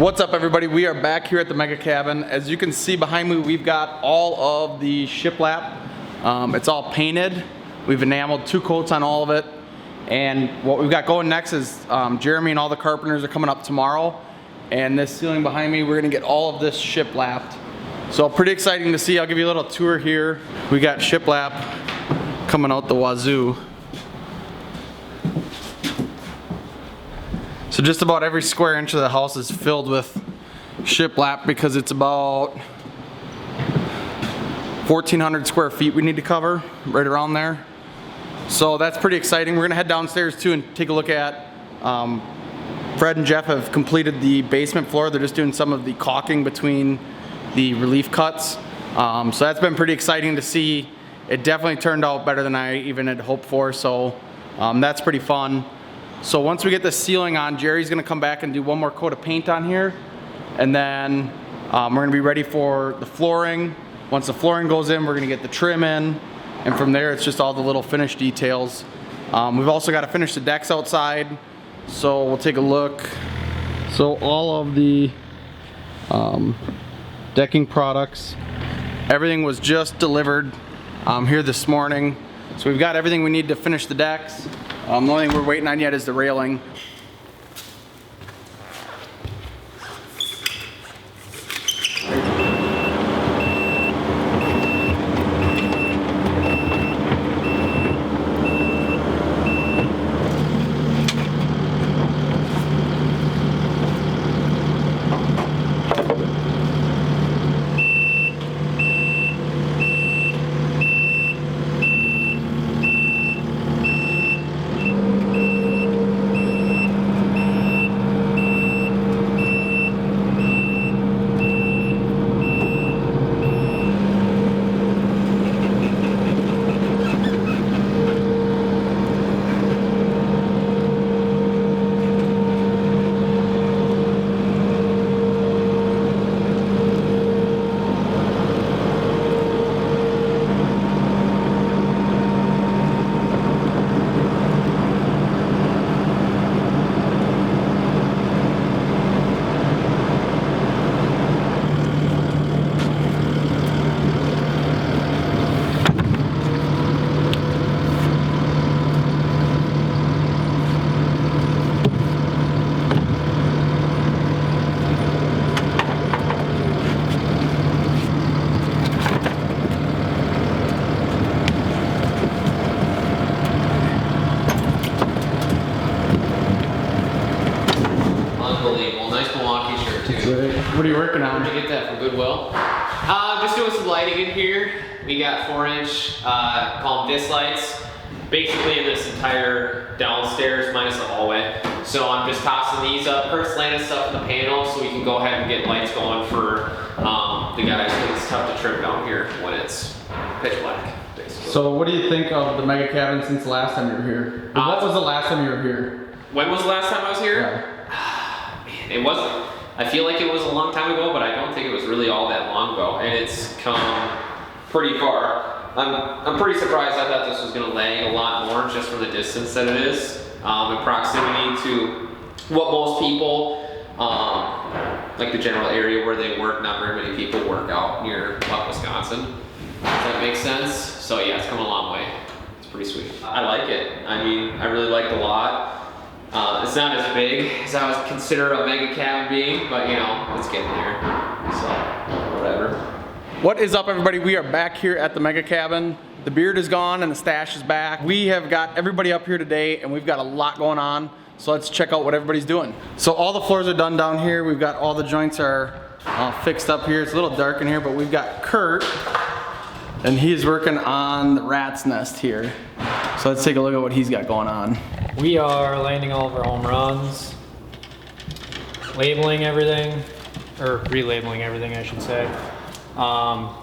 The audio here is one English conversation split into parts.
What's up, everybody? We are back here at the Mega Cabin. As you can see behind me, we've got all of the shiplap. It's all painted. We've enameled 2 coats on all of it. And what we've got going next is Jeremy and all the carpenters are coming up tomorrow. And this ceiling behind me, we're gonna get all of this shiplapped. So pretty exciting to see. I'll give you a little tour here. We got shiplap coming out the wazoo. So just about every square inch of the house is filled with shiplap because it's about 1,400 square feet we need to cover, right around there. So that's pretty exciting. We're gonna head downstairs too and take a look at, Fred and Jeff have completed the basement floor. They're just doing some of the caulking between the relief cuts. So that's been pretty exciting to see. It definitely turned out better than I even had hoped for, so that's pretty fun. So once we get the ceiling on, Jerry's gonna come back and do one more coat of paint on here. And then we're gonna be ready for the flooring. Once the flooring goes in, we're gonna get the trim in. And from there, it's just all the little finish details. We've also gotta finish the decks outside. So we'll take a look. So all of the decking products, everything was just delivered here this morning. So we've got everything we need to finish the decks. The only thing we're waiting on yet is the railing. What are you working on? Where'd you get that from Goodwill? Just doing some lighting in here. We got 4-inch call them disc lights, basically in this entire downstairs minus the hallway. So I'm just tossing these up. Kurt's landing stuff in the panel so we can go ahead and get lights going for the guys. It's tough to trim down here when it's pitch black, basically. So what do you think of the Mega Cabin since the last time you were here? What was the last time you were here? When was the last time I was here? Yeah. Man, it wasn't. I feel like it was a long time ago, but I don't think it was really all that long ago, and it's come pretty far. I'm pretty surprised. I thought this was going to lag a lot more just from the distance that it is, in proximity to what most people, like the general area where they work. Not very many people work out near Wisconsin. If that makes sense. So yeah, it's come a long way. It's pretty sweet. I like it. I mean, I really like the lot. It's not as big as I would consider a Mega Cabin being, but you know, it's getting there, so whatever. What is up, everybody? We are back here at the Mega Cabin. The beard is gone and the stash is back. We have got everybody up here today and we've got a lot going on, so let's check out what everybody's doing. So all the floors are done down here. We've got all the joints are fixed up here. It's a little dark in here, but we've got Kurt and he's working on the rat's nest here. So let's take a look at what he's got going on. We are landing all of our home runs, labeling everything, or relabeling everything, I should say.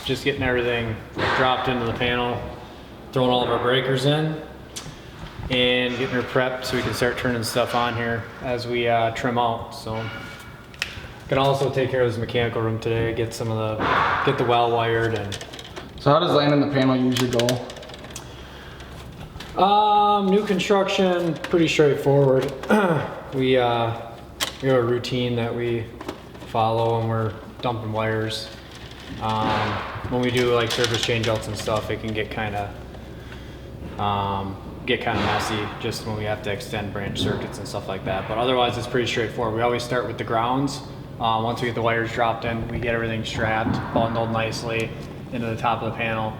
Just getting everything dropped into the panel, throwing all of our breakers in, and getting her prepped so we can start turning stuff on here as we trim out. So, can also take care of this mechanical room today, get the well wired. And so how does landing the panel usually go? New construction, pretty straightforward. We have a routine that we follow when we're dumping wires. When we do like surface changeouts and stuff, it can get kind of messy just when we have to extend branch circuits and stuff like that. But otherwise, it's pretty straightforward. We always start with the grounds. Once we get the wires dropped in, we get everything strapped, bundled nicely into the top of the panel.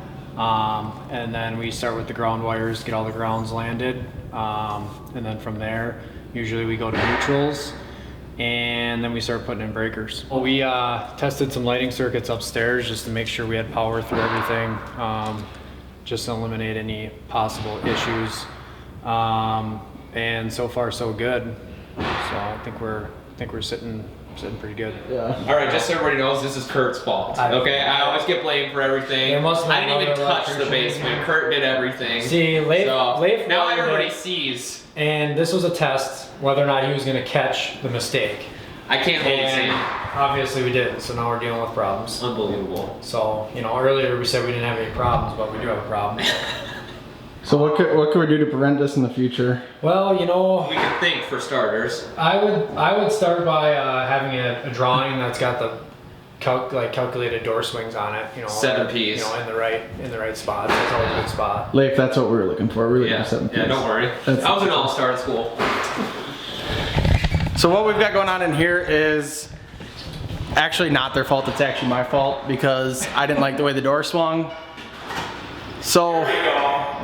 And then we start with the ground wires, get all the grounds landed. And then from there, usually we go to neutrals, and then we start putting in breakers. We tested some lighting circuits upstairs just to make sure we had power through everything, just to eliminate any possible issues. And so far so good. So I think we're sitting pretty good. Yeah. All right, just so everybody knows, this is Kurt's fault. Okay, I always get blamed for everything. I didn't even touch the basement. Kurt did everything. See, Leif now everybody sees. And this was a test whether or not he was going to catch the mistake. I can't hold his And hand. obviously we didn't, so now we're dealing with problems. Unbelievable. So, you know, earlier we said we didn't have any problems, but we do have a problem. So what could we do to prevent this in the future? Well, you know, We can think for starters. I would start by having a drawing that's got the calculated door swings on it. You know, 7 Ps. You know, in the right spot. That's always a good spot. Leif, that's what we were looking for. We were looking for 7 Yeah, don't worry. I was an all-star at school. So what we've got going on in here is actually not their fault. It's actually my fault because I didn't like the way the door swung. So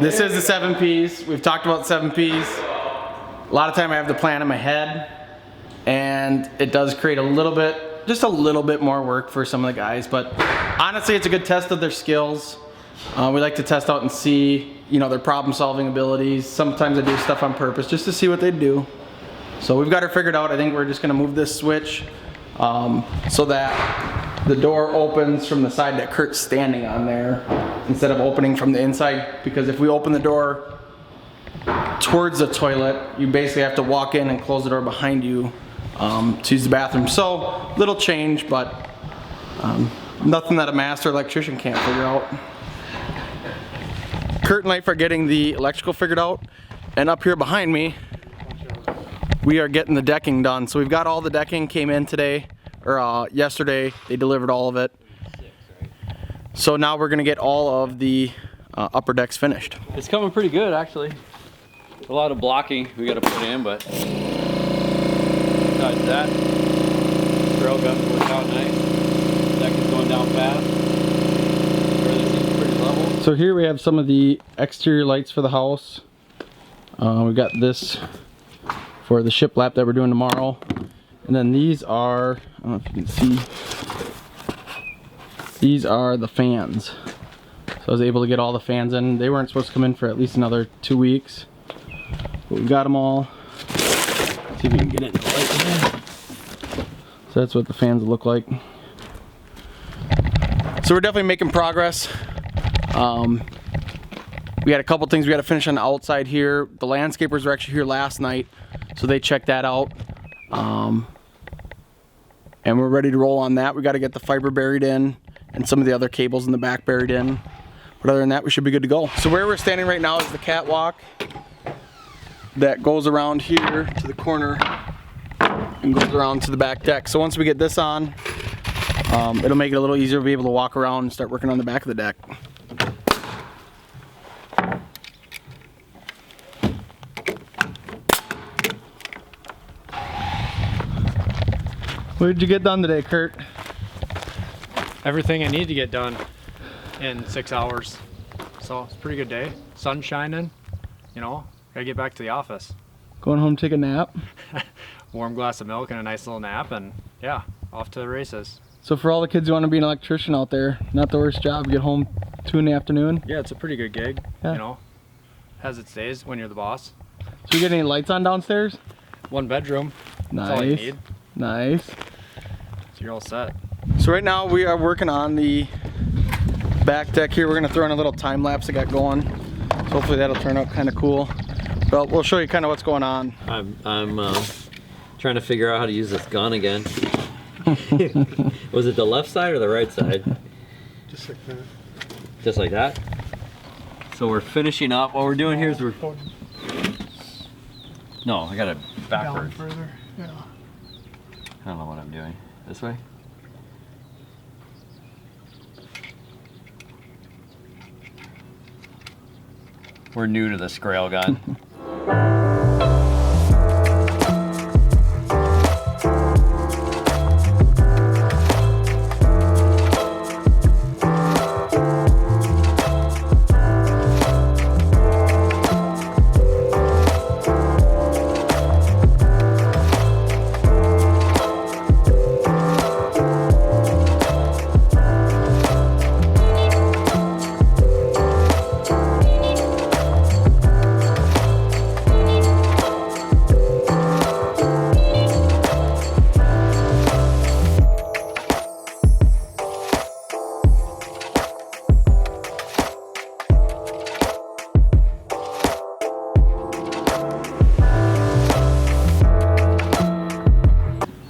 this is the 7 Ps. We've talked about 7 Ps. A lot of time I have the plan in my head, and it does create just a little bit more work for some of the guys. But honestly, it's a good test of their skills. We like to test out and see, you know, their problem-solving abilities. Sometimes I do stuff on purpose just to see what they do. So we've got her figured out. I think we're just gonna move this switch so that the door opens from the side that Kurt's standing on there instead of opening from the inside. Because if we open the door towards the toilet, you basically have to walk in and close the door behind you to use the bathroom. So little change, but nothing that a master electrician can't figure out. Kurt and Leif are getting the electrical figured out, and up here behind me, we are getting the decking done. So we've got all the decking came in today, or yesterday. They delivered all of it. So now we're gonna get all of the upper decks finished. It's coming pretty good, actually. A lot of blocking we got to put in, but besides that, trail guns worked out nice. Deck is going down fast. Everything seems pretty level. So here we have some of the exterior lights for the house. We've got this for the shiplap that we're doing tomorrow. And then these are, I don't know if you can see, these are the fans. So I was able to get all the fans in. They weren't supposed to come in for at least another 2 weeks. But we got them all. Let's see if we can get it in the light. So that's what the fans look like. So we're definitely making progress. We had a couple things we got to finish on the outside here. The landscapers were actually here last night, so they checked that out. And we're ready to roll on that. We got to get the fiber buried in and some of the other cables in the back buried in. But other than that, we should be good to go. So where we're standing right now is the catwalk that goes around here to the corner and goes around to the back deck. So once we get this on, it'll make it a little easier to be able to walk around and start working on the back of the deck. What did you get done today, Kurt? Everything I need to get done in 6 hours. So it's a pretty good day. Sun shining, you know, gotta get back to the office. Going home to take a nap? Warm glass of milk and a nice little nap, and yeah, off to the races. So for all the kids who want to be an electrician out there, not the worst job. Get home 2 in the afternoon. Yeah, it's a pretty good gig, Yeah. you know. Has its days when you're the boss. So you get any lights on downstairs? 1 bedroom. That's all you Nice. need. Nice. So you're all set. So right now we are working on the back deck here. We're gonna throw in a little time lapse I got going. So hopefully that'll turn out kind of cool. But we'll show you kind of what's going on. I'm trying to figure out how to use this gun again. Was it the left side or the right side? Just like that. Just like that? So we're finishing up. What we're doing here is No, I got it backwards. Down further, yeah. I don't know what I'm doing. This way? We're new to this grail gun.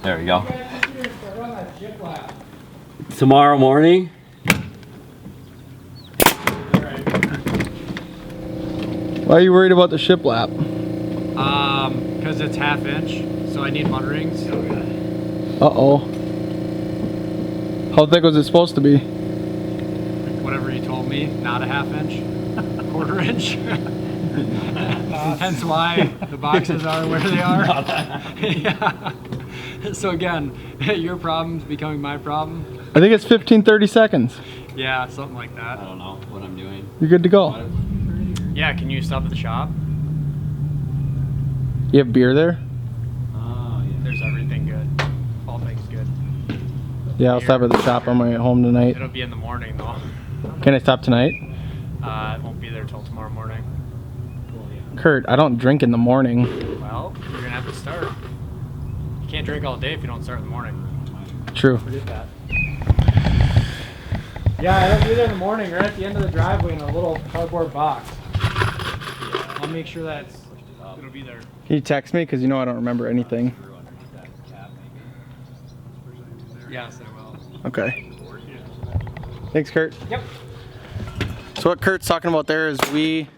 There we go. Tomorrow morning. Why are you worried about the shiplap? Because it's 1/2 inch, so I need mud rings. Uh-oh. How thick was it supposed to be? Whatever you told me, not a 1/2 inch, 1/4 inch. Hence why the boxes are where they are. Yeah. So again, your problem's becoming my problem. I think it's 15-30 seconds. Yeah, something like I that. don't know what I'm doing. You're good to go. Yeah, can you stop at the shop? You have beer there? Oh, yeah. There's everything good. All things good. Yeah, I'll stop at the shop on my way home tonight. It'll be in the morning though. Can I stop tonight? It won't be there till tomorrow morning. Kurt, I don't drink in the morning. Well, you're gonna have to start. You can't drink all day if you don't start in the morning. True. Forget that. Yeah, it'll be there in the morning, right at the end of the driveway in a little cardboard box. Yeah, I'll make sure that it'll be there. Can you text me? Because you know I don't remember anything. Yes, I will. Okay. Thanks, Kurt. Yep. So what Kurt's talking about there is we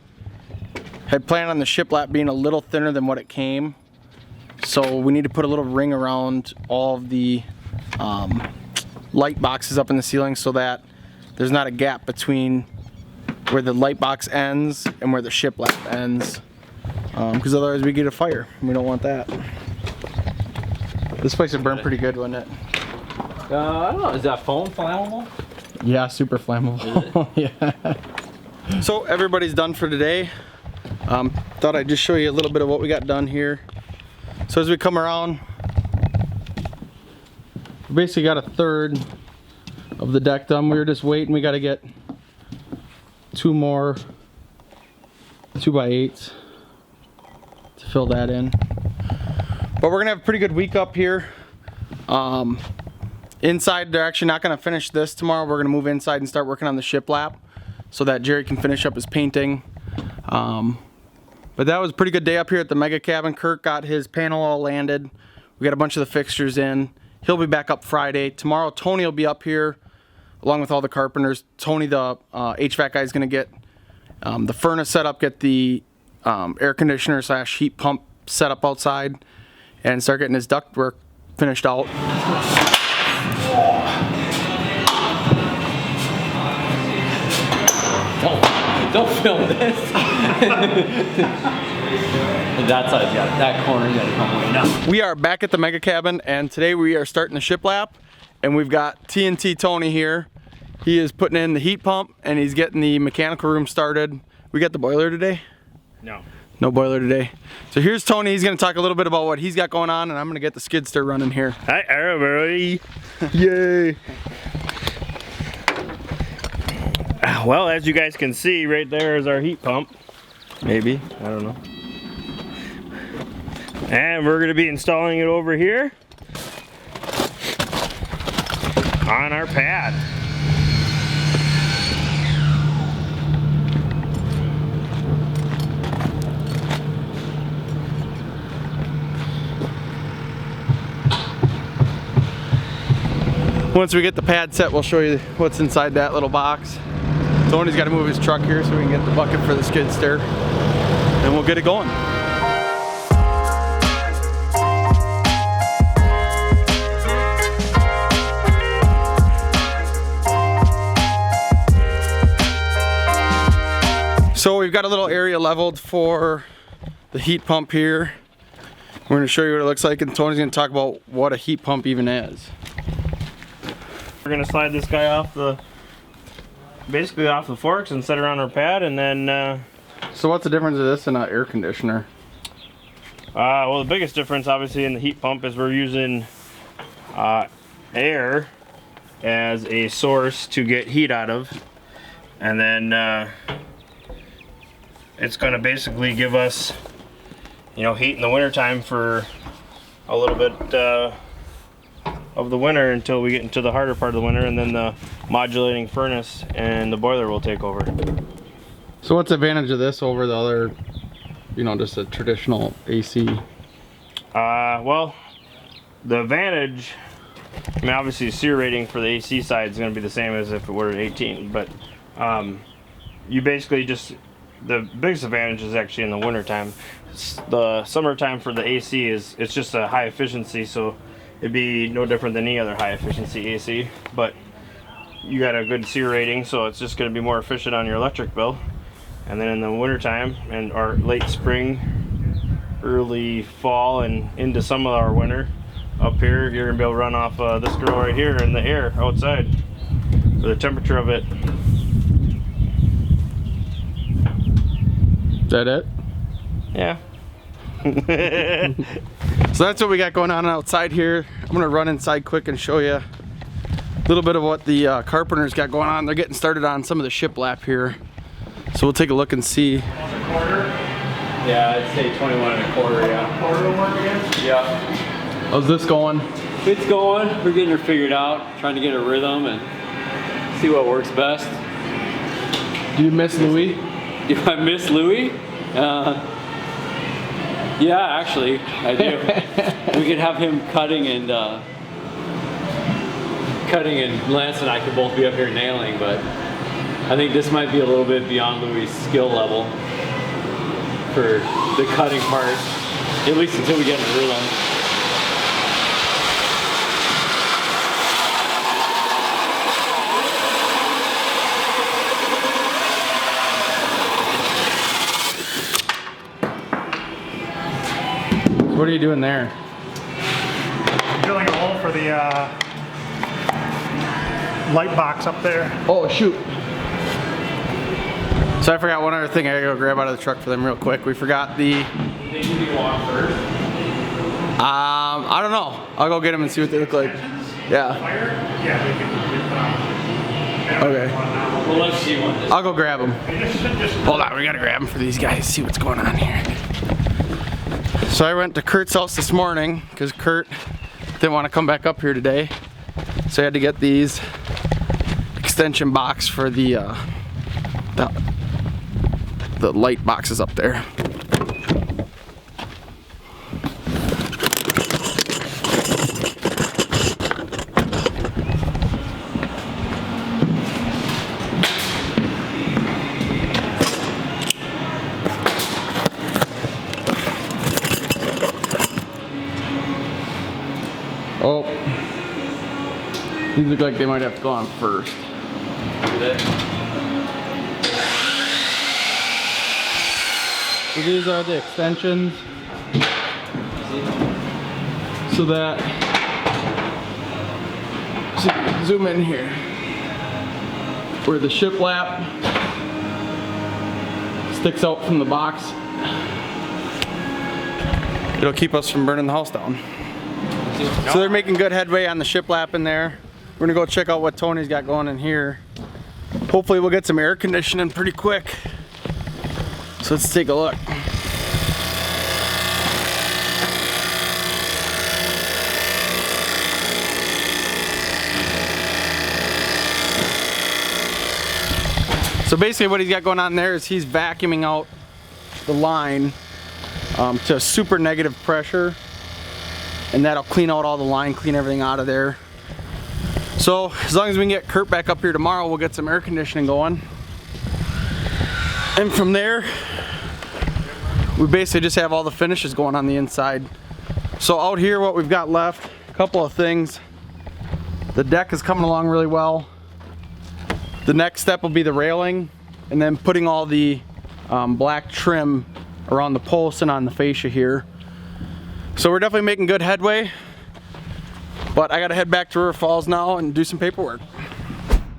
had planned on the shiplap being a little thinner than what it came. So we need to put a little ring around all of the light boxes up in the ceiling so that there's not a gap between where the light box ends and where the shiplap ends. Because otherwise we get a fire. We don't want that. This place would burn pretty good, wouldn't it? I don't know. Is that foam flammable? Yeah, super flammable. Yeah. So everybody's done for today. Thought I'd just show you a little bit of what we got done here. So as we come around, we basically got 1/3 of the deck done. We were just waiting. We got to get 2 more 2x8s to fill that in. But we're gonna have a pretty good week up here. Inside, they're actually not gonna finish this tomorrow. We're gonna move inside and start working on the shiplap so that Jerry can finish up his painting. But that was a pretty good day up here at the mega cabin. Kurt got his panel all landed. We got a bunch of the fixtures in. He'll be back up Friday. Tomorrow, Tony will be up here along with all the carpenters. Tony, the HVAC guy, is gonna get the furnace set up, get the air conditioner / heat pump set up outside, and start getting his ductwork finished out. Don't film this. That side, yeah, that corner, you gotta come way now. We are back at the mega cabin, and today we are starting the shiplap, and we've got TNT Tony here. He is putting in the heat pump, and he's getting the mechanical room started. We got the boiler today? No. No boiler today. So here's Tony. He's gonna talk a little bit about what he's got going on, and I'm gonna get the skid steer running here. Hi everybody. Yay! Well, as you guys can see, right there is our heat pump. Maybe, I don't know. And we're gonna be installing it over here on our pad. Once we get the pad set, we'll show you what's inside that little box. Tony's got to move his truck here so we can get the bucket for the skid steer, and we'll get it going. So we've got a little area leveled for the heat pump here. We're gonna show you what it looks like, and Tony's gonna talk about what a heat pump even is. We're gonna slide this guy off basically off the forks and set it on our pad, and then So what's the difference of this and an air conditioner? well, the biggest difference obviously in the heat pump is we're using air as a source to get heat out of, and then it's gonna basically give us, you know, heat in the wintertime for a little bit of the winter until we get into the harder part of the winter, and then the modulating furnace and the boiler will take over. So what's the advantage of this over the other, you know, just a traditional AC? Well, the advantage, I mean, obviously sear rating for the AC side is going to be the same as if it were 18, but you basically just, the biggest advantage is actually in the winter time. The summertime for the AC it's just a high efficiency, so it'd be no different than any other high efficiency AC, but you got a good sear rating, so it's just going to be more efficient on your electric bill. And then in the winter time and our late spring, early fall, and into some of our winter up here, you're gonna be able to run off this girl right here in the air outside for the temperature of it. Is that it? Yeah. So that's what we got going on outside here. I'm gonna run inside quick and show you a little bit of what the carpenters got going on. They're getting started on some of the shiplap here. So we'll take a look and see. Yeah, I'd say 21 1/4, yeah. Quarter will work again? Yeah. How's this going? It's going. We're getting her figured out, trying to get a rhythm and see what works best. Do you miss Louis? Do I miss Louis? Yeah, actually, I do. We could have him cutting and Lance and I could both be up here nailing, but I think this might be a little bit beyond Louis' skill level for the cutting part, at least until we get in a rhythm. What are you doing there? Drilling a hole for the light box up there. Oh shoot. So I forgot one other thing I gotta go grab out of the truck for them real quick. We forgot the... They need to go off first. I don't know. I'll go get them and see what they look like. Yeah. Fire? Yeah, they can put Okay. Well, let's see one. I'll go grab them. just Hold on, we gotta grab them for these guys, see what's going on here. So I went to Kurt's house this morning because Kurt didn't want to come back up here today. So I had to get these extension box for the light boxes up there. Oh, these look like they might have to go on first. So these are the extensions. So that, zoom in here, where the shiplap sticks out from the box. It'll keep us from burning the house down. So they're making good headway on the shiplap in there. We're gonna go check out what Tony's got going in here. Hopefully we'll get some air conditioning pretty quick. So let's take a look. So basically what he's got going on there is he's vacuuming out the line to super negative pressure, and that'll clean out all the line, clean everything out of there. So as long as we can get Kurt back up here tomorrow, we'll get some air conditioning going. And from there, we basically just have all the finishes going on the inside. So out here, what we've got left, a couple of things. The deck is coming along really well. The next step will be the railing, and then putting all the black trim around the posts and on the fascia here. So we're definitely making good headway, but I gotta head back to River Falls now and do some paperwork.